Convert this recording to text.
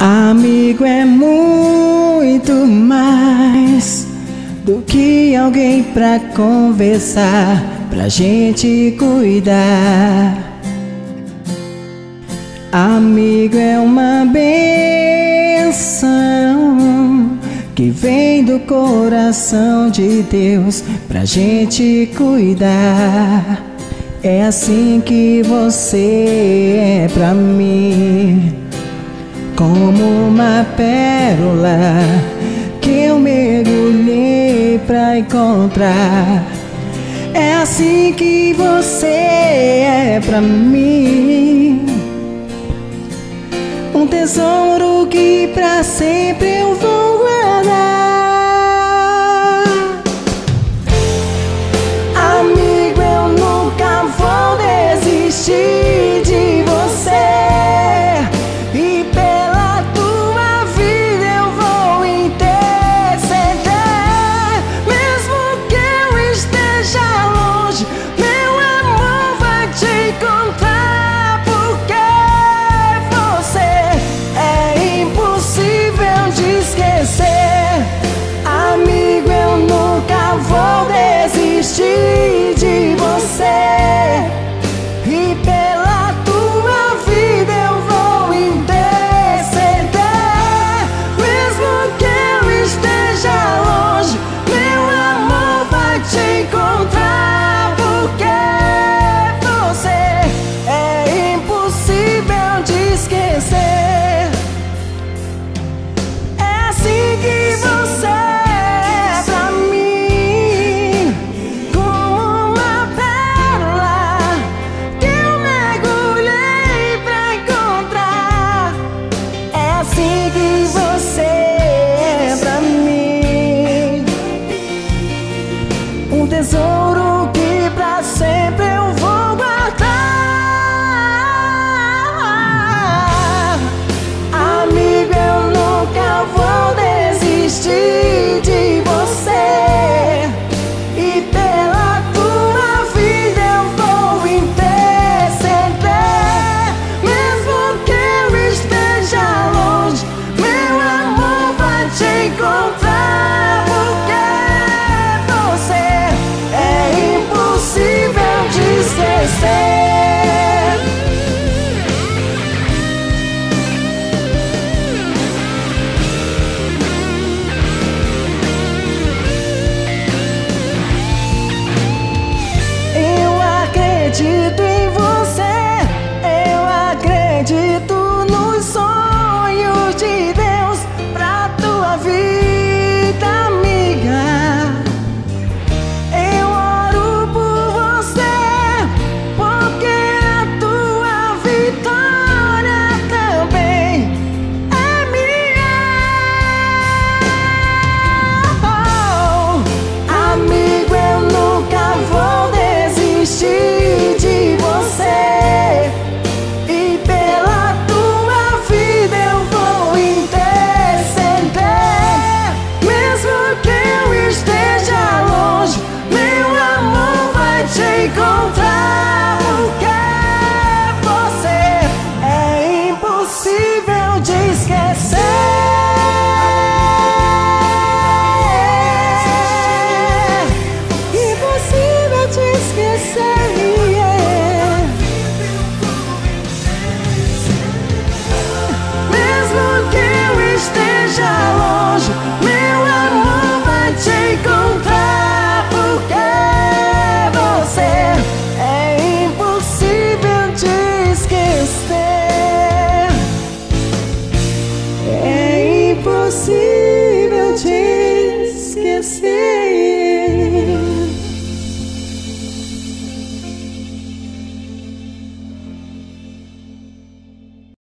Amigo é muito mais do que alguém pra conversar, pra gente cuidar. Amigo é uma bênção que vem do coração de Deus pra gente cuidar. É assim que você é pra mim, como uma pérola que eu mergulhei pra encontrar. É assim que você é pra mim, um tesouro que pra sempre eu vou guardar.